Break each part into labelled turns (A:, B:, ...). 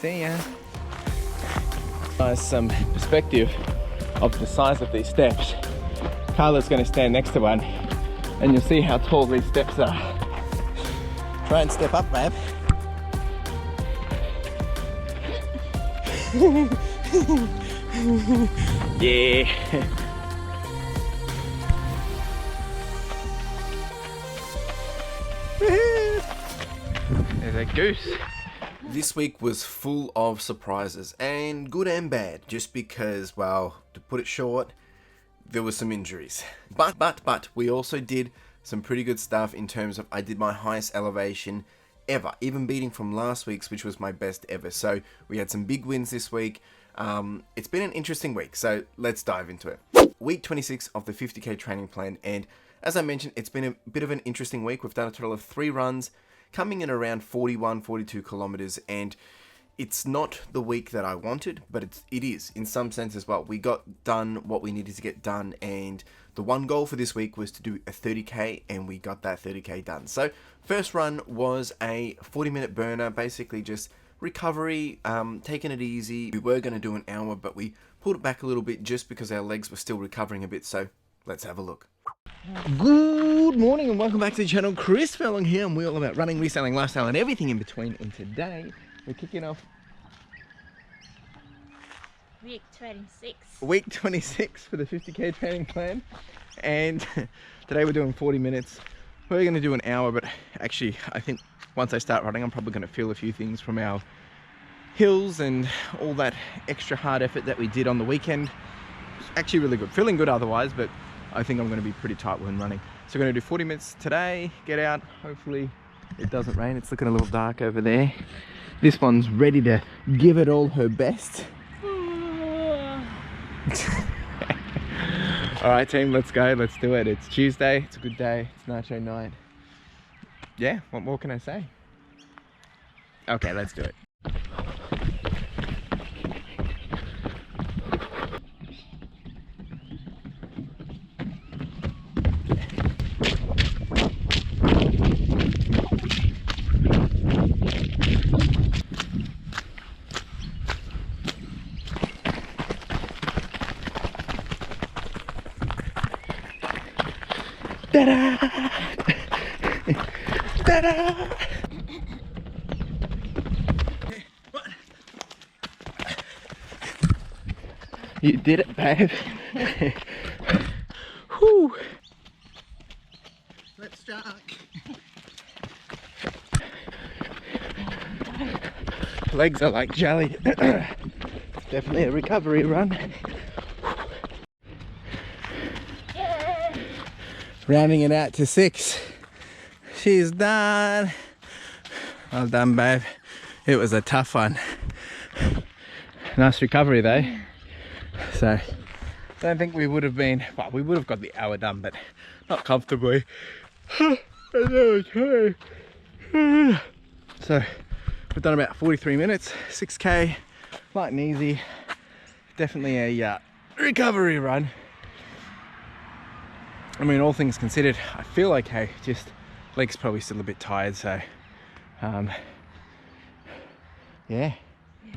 A: See ya. Some perspective of the size of these steps. Karla's going to stand next to one and you'll see how tall these steps are. Try and step up, babe. Yeah. There's a goose.
B: This week was full of surprises, and good and bad, just because, well, to put it short, there were some injuries. But we also did some pretty good stuff in terms of I did my highest elevation ever, even beating from last week's, which was my best ever. So we had some big wins this week. It's been an interesting week, so let's dive into it. Week 26 of the 50k training plan, and as I mentioned, it's been a bit of an interesting week. We've done a total of 3 runs, coming in around 41, 42 kilometers, and it's not the week that I wanted, but it is in some sense as well. We got done what we needed to get done, and the one goal for this week was to do a 30k, and we got that 30k done. So first run was a 40-minute burner, basically just recovery, taking it easy. We were going to do an hour, but we pulled it back a little bit just because our legs were still recovering a bit. So let's have a look.
A: Good morning and welcome back to the channel. CLFurlong here, and we're all about running, reselling, lifestyle and everything in between. And today we're kicking off
C: week 26.
A: Week 26 for the 50k training plan, and today we're doing 40 minutes. We're going to do an hour, but actually I think once I start running I'm probably going to feel a few things from our hills and all that extra hard effort that we did on the weekend. It's actually really good, feeling good otherwise, but I think I'm going to be pretty tight when running. So we're going to do 40 minutes today, get out, hopefully it doesn't rain. It's looking a little dark over there. This one's ready to give it all her best. Alright team, let's go, let's do it. It's Tuesday, it's a good day, it's nacho night. Yeah, what more can I say? Okay, let's do it. Ta-da! Ta-da! What? You did it, babe. Whew. Let's start. Legs are like jelly. Definitely a recovery run. Rounding it out to 6. She's done. Well done, babe. It was a tough one. Nice recovery though. So I don't think we would have been, well, we would have got the hour done, but not comfortably. So we've done about 43 minutes, 6k, light and easy. Definitely a recovery run. I mean, all things considered, I feel okay, just legs probably still a bit tired, so yeah.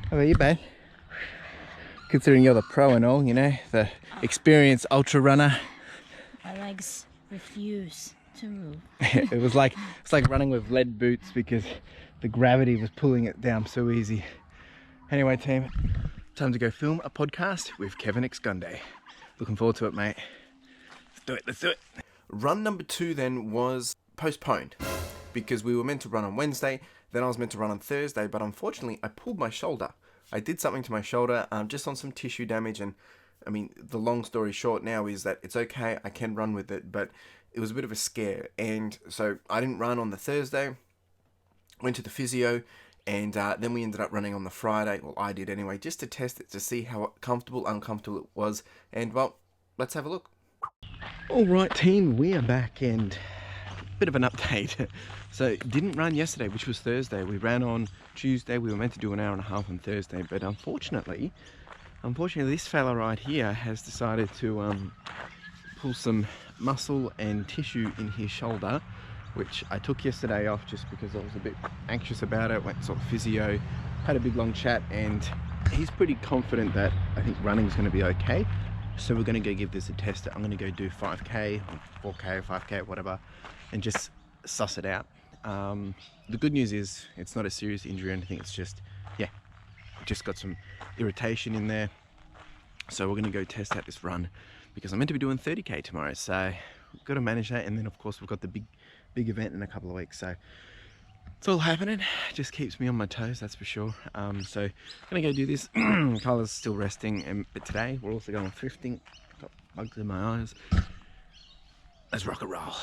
A: How about you, babe? Considering you're the pro and all, you know, the experienced ultra runner.
C: My legs refuse to move.
A: It's like running with lead boots because the gravity was pulling it down so easy. Anyway team, time to go film a podcast with Kevin X Gunday. Looking forward to it, mate. Let's do it.
B: Run number 2 then was postponed because we were meant to run on Wednesday, then I was meant to run on Thursday, but unfortunately I pulled my shoulder. I did something to my shoulder, just on some tissue damage, and I mean, the long story short now is that it's okay, I can run with it, but it was a bit of a scare, and so I didn't run on the Thursday, went to the physio, and then we ended up running on the Friday, well I did anyway, just to test it, to see how comfortable, uncomfortable it was, and well, let's have a look.
A: Alright team, we are back, and a bit of an update. So didn't run yesterday, which was Thursday. We ran on Tuesday. We were meant to do an hour and a half on Thursday, but unfortunately this fella right here has decided to pull some muscle and tissue in his shoulder, which I took yesterday off just because I was a bit anxious about it. Went sort of physio, had a big long chat, and he's pretty confident that I think running's going to be okay. So we're going to go give this a test. I'm going to go do 5k, 4k, 5k, whatever, and just suss it out. The good news is it's not a serious injury or anything. It's just, yeah, just got some irritation in there. So we're going to go test out this run because I'm meant to be doing 30k tomorrow. So we've got to manage that. And then of course we've got the big event in a couple of weeks. So it's all happening. Just keeps me on my toes, that's for sure. So I'm going to go do this. Karla's still resting, but today we're also going thrifting. Got bugs in my eyes. Let's rock and roll.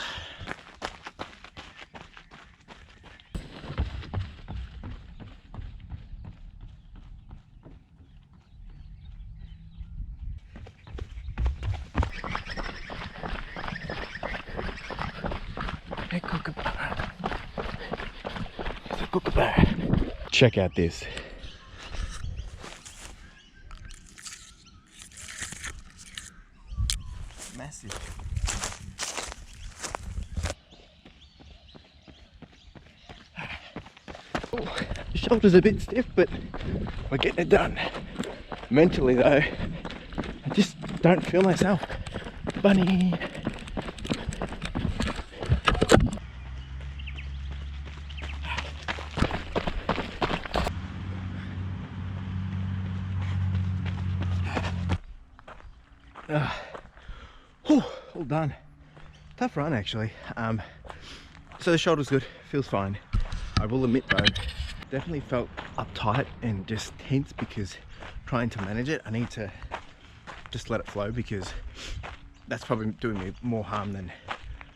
A: Hey, kookaburra. It's a kookaburra. Check out this. Massive. Oh, the shoulder's a bit stiff, but we're getting it done. Mentally though, I just don't feel myself. Bunny. All done. Tough run actually. So the shoulder's good, feels fine. I will admit though, definitely felt uptight and just tense because trying to manage it, I need to just let it flow because that's probably doing me more harm than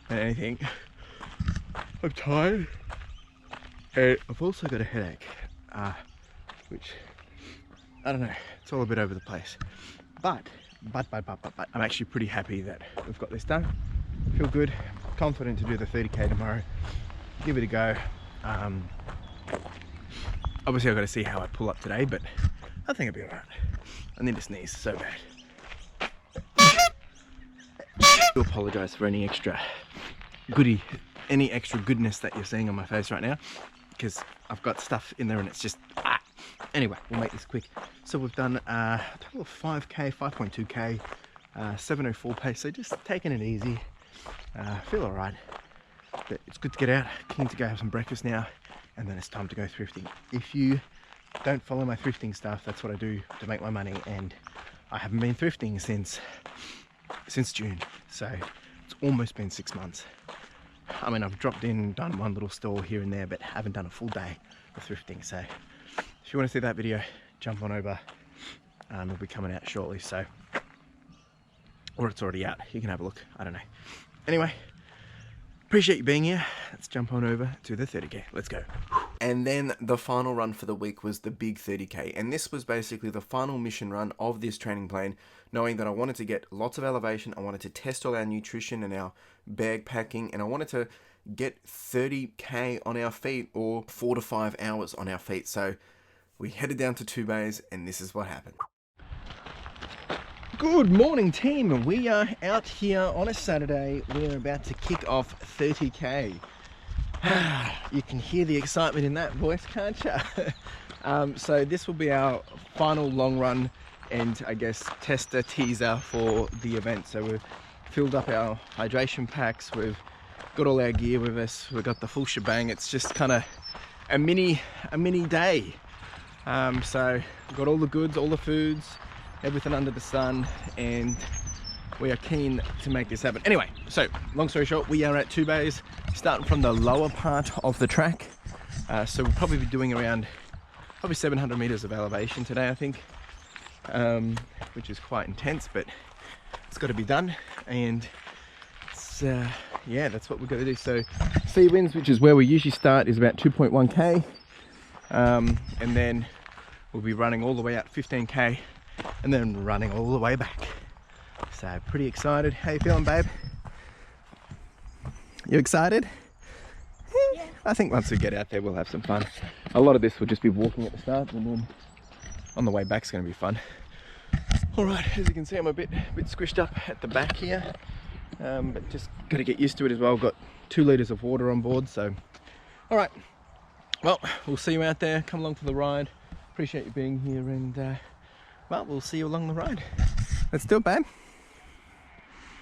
A: anything. I'm tired and I've also got a headache, which I don't know, it's all a bit over the place. But I'm actually pretty happy that we've got this done. Feel good, confident to do the 30k tomorrow. Give it a go. Obviously I've got to see how I pull up today, but I think I'll be alright. I need to sneeze so bad. I do apologise for any extra goodness that you're seeing on my face right now, because I've got stuff in there and it's just Anyway, we'll make this quick. So we've done a total of 5k, 5.2k, 7:04 pace, so just taking it easy. Feel alright, but it's good to get out. Keen to go have some breakfast now, and then it's time to go thrifting. If you don't follow my thrifting stuff, that's what I do to make my money, and I haven't been thrifting since June, so it's almost been 6 months. I mean, I've dropped in, done one little store here and there, but haven't done a full day of thrifting. So if you want to see that video, jump on over. It'll be coming out shortly, so, or it's already out. You can have a look. I don't know. Anyway, appreciate you being here. Let's jump on over to the 30k. Let's go.
B: And then the final run for the week was the big 30k, and this was basically the final mission run of this training plan, knowing that I wanted to get lots of elevation, I wanted to test all our nutrition and our bag packing, and I wanted to get 30k on our feet, or 4 to 5 hours on our feet. So we headed down to 2 bays, and this is what happened.
A: Good morning, team. We are out here on a Saturday. We're about to kick off 30k. You can hear the excitement in that voice, can't you? So this will be our final long run and I guess tester teaser for the event. So we've filled up our hydration packs, we've got all our gear with us, we've got the full shebang. It's just kind of a mini day. So we've got all the goods, all the foods, everything under the sun, and we are keen to make this happen. Anyway, so long story short, we are at 2 bays, starting from the lower part of the track. So we'll probably be doing around probably 700 meters of elevation today, I think, which is quite intense, but it's got to be done. And it's, yeah, that's what we're going to do. So sea winds, which is where we usually start, is about 2.1k, and then we'll be running all the way out 15k, and then running all the way back. So pretty excited. How you feeling, babe? You excited? Yeah. I think once we get out there, we'll have some fun. A lot of this will just be walking at the start, and then on the way back is going to be fun. All right, as you can see, I'm a bit squished up at the back here, but just got to get used to it as well. I've got 2 liters of water on board, so all right. Well, we'll see you out there. Come along for the ride. appreciate you being here, and well, we'll see you along the road. Let's do it, babe.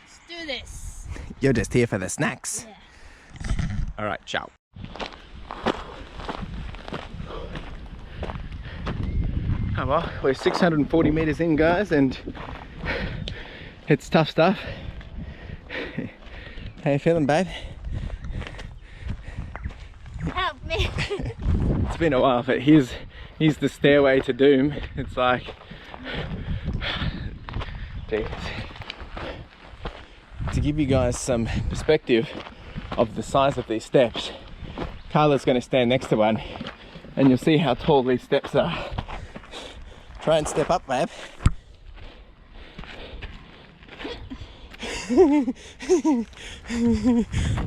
C: Let's do this.
A: You're just here for the snacks.
C: Yeah.
A: All right, ciao. Oh well, we're 640 meters in, guys, and it's tough stuff. How you feeling, babe?
C: Help me.
A: It's been a while, but here's the stairway to doom. It's like, geez. To give you guys some perspective of the size of these steps, Karla's going to stand next to one, and you'll see how tall these steps are. Try and step up, babe.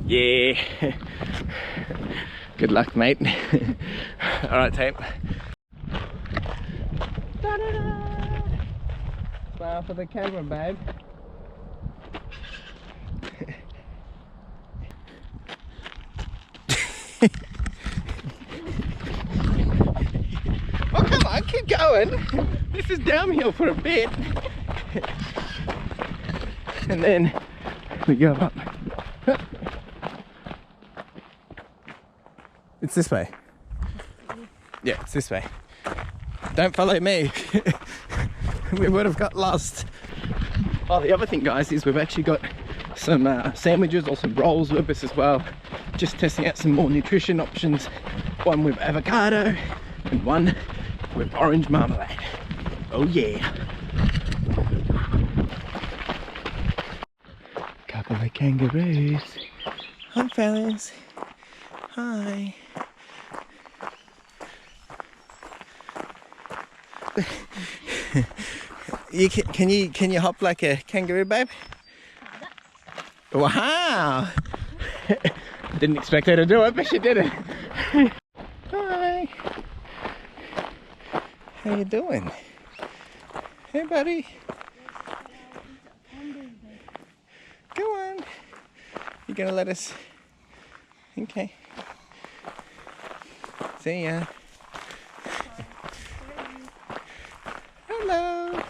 A: Yeah. Good luck, mate. All right, team. Da-da-da. Smile for the camera, babe. Oh, come on, keep going. This is downhill for a bit. And then we go up. It's this way. Yeah, it's this way. Don't follow me. We would have got lost. Oh, the other thing, guys, is we've actually got some sandwiches or some rolls with us as well. Just testing out some more nutrition options. One with avocado and one with orange marmalade. Oh yeah. Couple of kangaroos. Hi, fellas. Hi. Can you hop like a kangaroo, babe? Wow! Didn't expect her to do it, but she did it. Hi. How you doing? Hey, buddy. Go on. You gonna let us? Okay. See ya. Hello.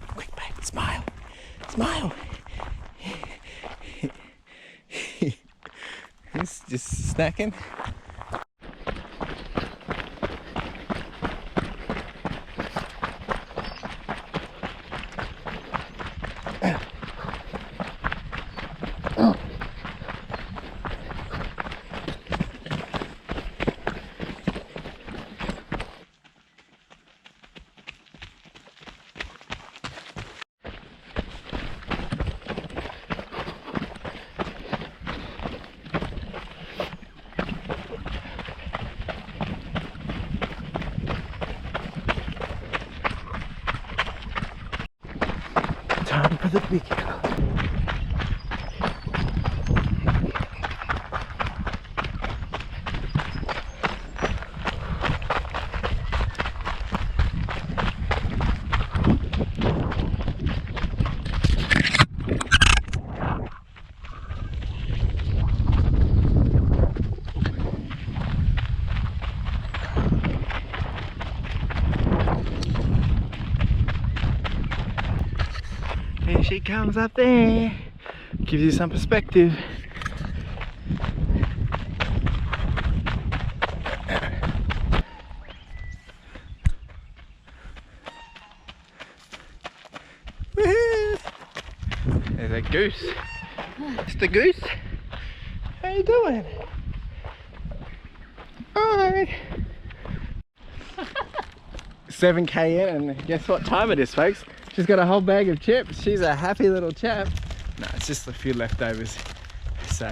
A: Quick, babe, smile. Smile. He's just snacking. Time for the big hill. Here she comes up there. Gives you some perspective. Woohoo! There's a goose. Mr. Goose, how you doing? Alright. 7k in, and guess what time it is, folks? She's got a whole bag of chips. She's a happy little chap. No, it's just a few leftovers. So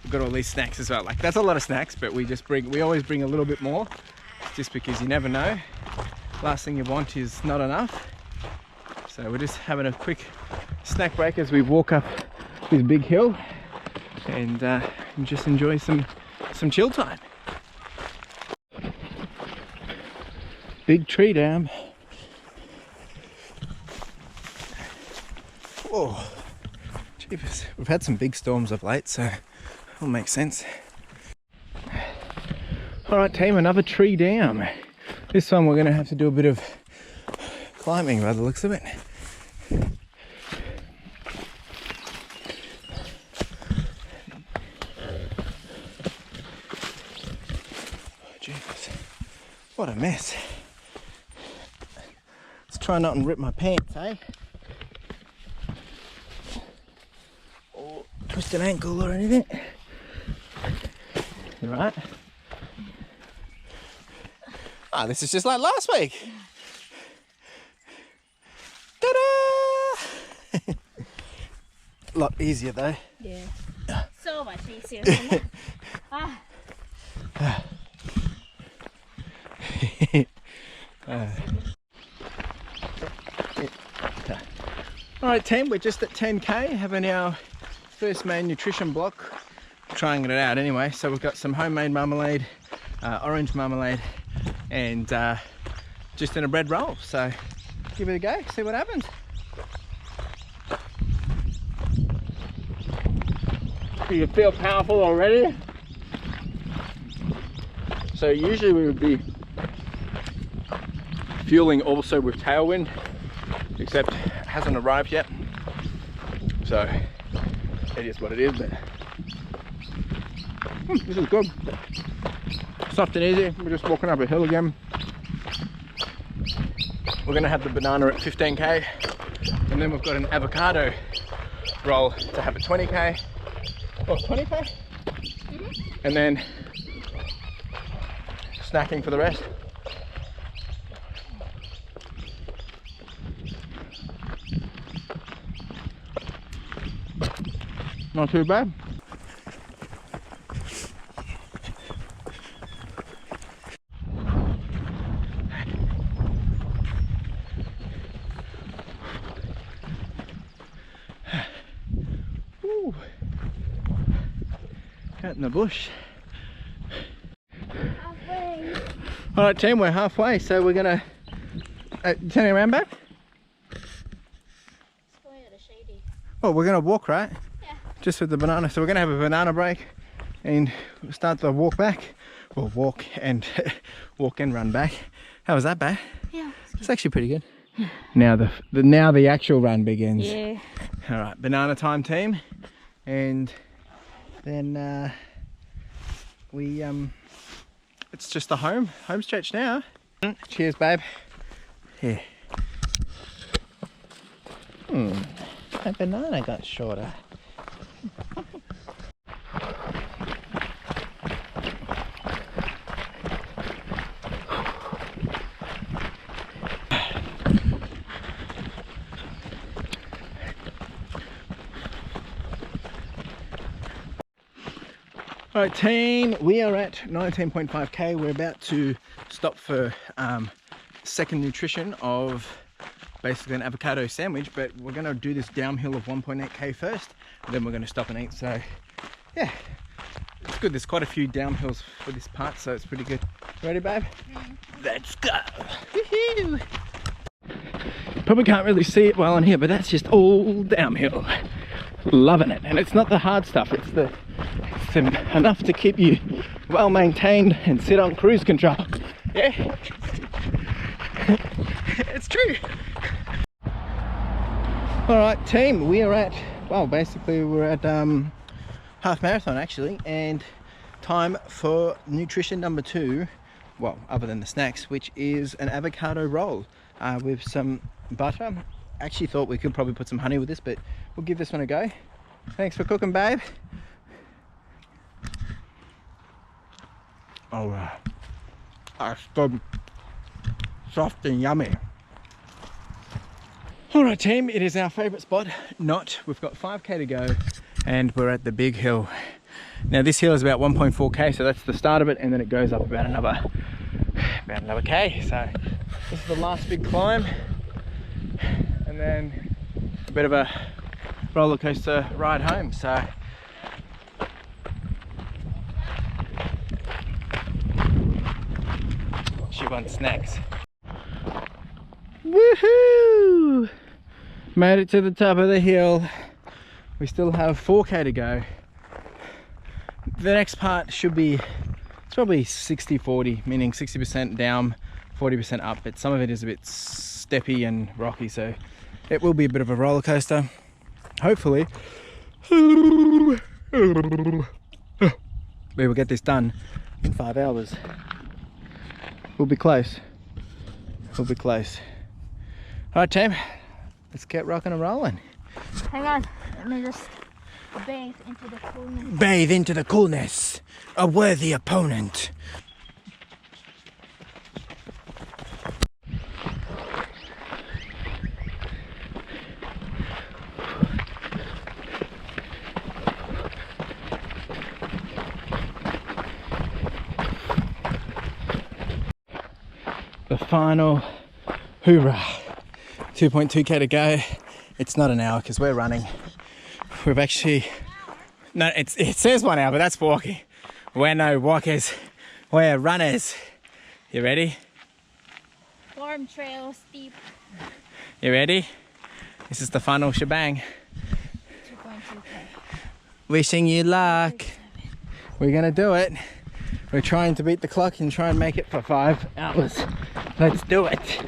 A: we've got all these snacks as well. Like, that's a lot of snacks, but we always bring a little bit more, just because you never know. Last thing you want is not enough. So we're just having a quick snack break as we walk up this big hill, and just enjoy some chill time. Big tree down. Whoa, jeepers. We've had some big storms of late, so it'll make sense. All right, team, another tree down. This one we're gonna have to do a bit of climbing by the looks of it. Jesus, what a mess. Let's try not and rip my pants, eh? Or twist an ankle or anything. You right? Ah, this is just like last week. Ta-da! A lot easier though.
C: Yeah. So much easier than that.
A: Alright team, we're just at 10k, having our first main nutrition block. Trying it out anyway. So we've got some homemade marmalade, orange marmalade, and just in a bread roll. So give it a go, see what happens. Do you feel powerful already? So usually we would be fueling also with tailwind, except it hasn't arrived yet. So it is what it is, but this is good. Soft and easy. We're just walking up a hill again. We're gonna have the banana at 15k, and then we've got an avocado roll to have at 20k. Or 20k? And then snacking for the rest. Not too bad. Ooh. Out in the bush.
C: Halfway.
A: All right, team, we're halfway, so we're gonna turning around back.
C: It's going at a shady.
A: Oh, we're gonna walk, right?
C: Yeah.
A: Just with the banana. So we're gonna have a banana break and start the walk back. Or walk and walk and run back. How was that, babe?
C: Yeah.
A: It's actually pretty good. Now the actual run begins.
C: Yeah.
A: All right, banana time, team, and then we it's just the home stretch now. Cheers, babe. Here. That banana got shorter. Alright team, we are at 19.5k. We're about to stop for second nutrition of basically an avocado sandwich, but we're going to do this downhill of 1.8k first, and then we're going to stop and eat. So yeah, it's good. There's quite a few downhills for this part, so it's pretty good. Ready, babe? Let's go. Woohoo! Probably can't really see it well on here, but that's just all downhill. Loving it. And it's not the hard stuff, it's enough to keep you well maintained and sit on cruise control. Yeah, it's true. All right, team, we are at, well, basically we're at half marathon actually, and time for nutrition number 2, well, other than the snacks, which is an avocado roll with some butter. Actually thought we could probably put some honey with this, but we'll give this one a go. Thanks for cooking, babe. All right, that's good, soft and yummy. All right, team, it is our favorite spot. We've got 5k to go, and we're at the big hill. Now this hill is about 1.4k, so that's the start of it, and then it goes up about another k. So this is the last big climb, and then a bit of a roller coaster ride home. So she wants snacks. Woohoo! Made it to the top of the hill. We still have 4k to go. The next part should be it's probably 60-40, meaning 60% down, 40% up, but some of it is a bit steppy and rocky, so it will be a bit of a roller coaster. Hopefully we will get this done in 5 hours. We'll be close. We'll be close. All right, team, let's get rocking and rolling.
C: Hang on, let me just bathe into the coolness.
A: Bathe into the coolness. A worthy opponent. The final hoorah. 2.2k to go. It's not an hour because we're running. We've actually, no, it says 1 hour, but that's walking. We're no walkers, we're runners. You ready?
C: Farm trail steep.
A: You ready? This is the final shebang.
C: 2.2k.
A: Wishing you luck. We're gonna do it. We're trying to beat the clock and try and make it for 5 hours. Let's do it.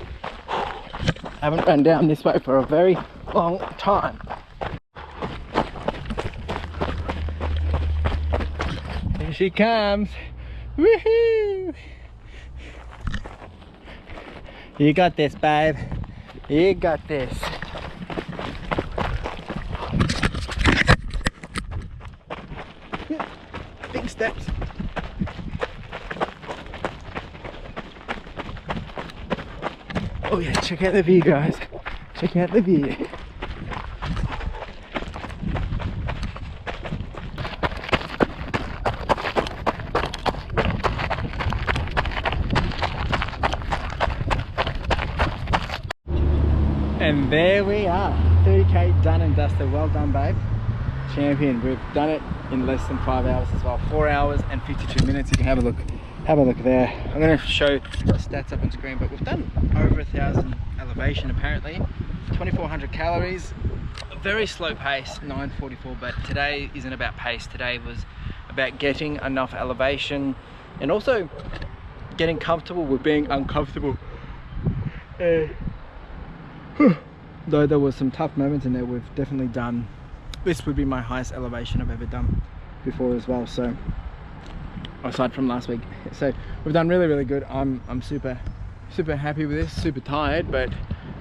A: I haven't run down this way for a very long time. Here she comes. Woohoo! You got this, babe. You got this. Big steps. Oh yeah, check out the view, guys. Check out the view. And there we are, 30k done and dusted. Well done, babe. Champion. We've done it in less than 5 hours as well. 4 hours and 52 minutes. You can have a look. Have a look there. I'm going to show the stats up on screen, but we've done over 1,000 elevation apparently. 2,400 calories. A very slow pace, 9:44. But today isn't about pace. Today was about getting enough elevation and also getting comfortable with being uncomfortable. Though there was some tough moments in there, we've definitely done, this would be my highest elevation I've ever done before as well, so aside from last week. So we've done really good. I'm super happy with this, super tired, but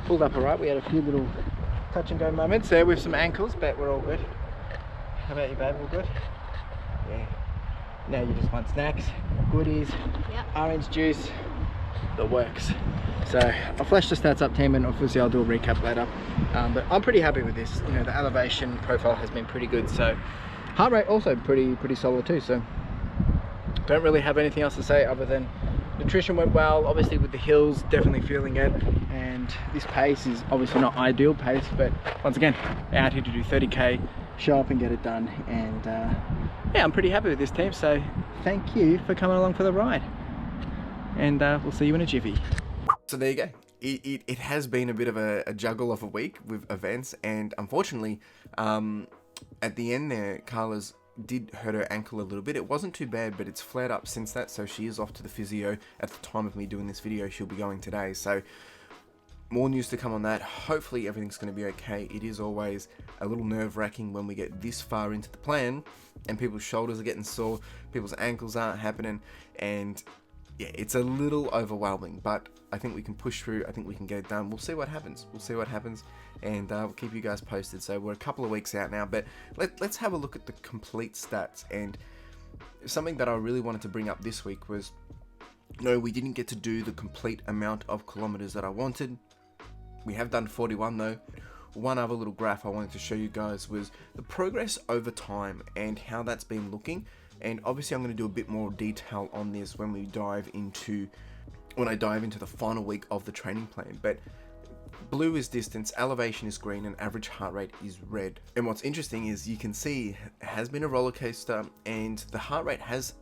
A: pulled up all right. We had a few little touch and go moments there with some ankles, but we're all good. How about you, babe? All good? Yeah. Now you just want snacks, goodies,
C: Yep.
A: orange juice, the works. So I'll flash the stats up, team, and obviously I'll do a recap later. But I'm pretty happy with this. You know, the elevation profile has been pretty good. So heart rate also pretty solid too. So don't really have anything else to say other than nutrition went well. Obviously with the hills, definitely feeling it. And this pace is obviously not ideal pace, but once again, out here to do 30k, show up and get it done. And yeah, I'm pretty happy with this, team. So thank you for coming along for the ride. And we'll see you in a jiffy.
B: So there you go. It has been a bit of a juggle of a week with events, and unfortunately, at the end there, Karla's did hurt her ankle a little bit. It wasn't too bad, but it's flared up since that, so she is off to the physio. At the time of me doing this video, she'll be going today, so more news to come on that. Hopefully everything's going to be okay. It is always a little nerve-wracking when we get this far into the plan and people's shoulders are getting sore, people's ankles aren't happening, and yeah, it's a little overwhelming, but I think we can push through. I think we can get it done. We'll see what happens. We'll see what happens, and we'll keep you guys posted. So we're a couple of weeks out now, but let's have a look at the complete stats. And something that I really wanted to bring up this week was, no, we didn't get to do the complete amount of kilometers that I wanted. We have done 41 though. One other little graph I wanted to show you guys was the progress over time and how that's been looking. And obviously I'm going to do a bit more detail on this when I dive into the final week of the training plan. But blue is distance, elevation is green, and average heart rate is red. And what's interesting is you can see it has been a roller coaster, and the heart rate has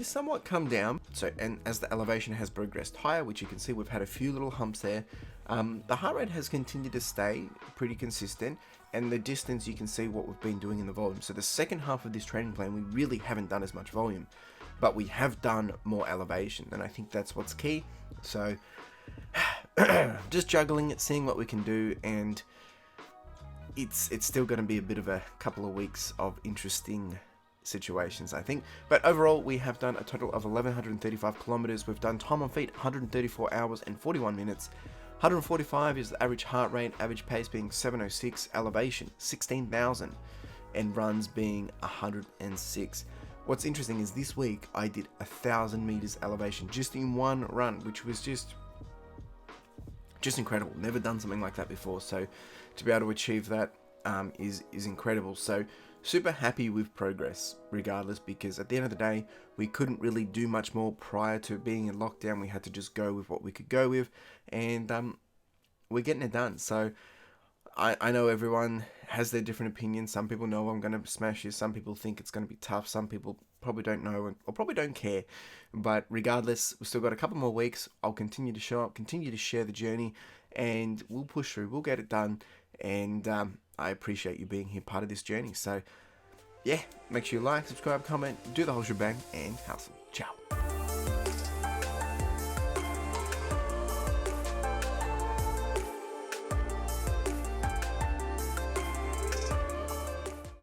B: somewhat come down. So, and as the elevation has progressed higher, which you can see we've had a few little humps there, the heart rate has continued to stay pretty consistent, and the distance, you can see what we've been doing in the volume. So the second half of this training plan, we really haven't done as much volume. but we have done more elevation, and I think that's what's key. So just juggling it, seeing what we can do, and it's still going to be a bit of a couple of weeks of interesting situations, I think. But overall, we have done a total of 1,135 kilometers. We've done time on feet 134 hours and 41 minutes. 145 is the average heart rate, average pace being 706, elevation 16,000, and runs being 106. What's interesting is this week I did 1,000 meters elevation just in one run, which was just incredible. Never done something like that before, so to be able to achieve that is incredible. So super happy with progress regardless, because at the end of the day we couldn't really do much more prior to being in lockdown. We had to just go with what we could go with, and we're getting it done. So I know everyone has their different opinions. Some people know I'm going to smash this, some people think it's going to be tough, some people probably don't know or probably don't care. But regardless, we've still got a couple more weeks. I'll continue to show up, continue to share the journey, and we'll push through, we'll get it done. And I appreciate you being here, part of this journey. So yeah, make sure you like, subscribe, comment, do the whole shebang, and hustle. Ciao.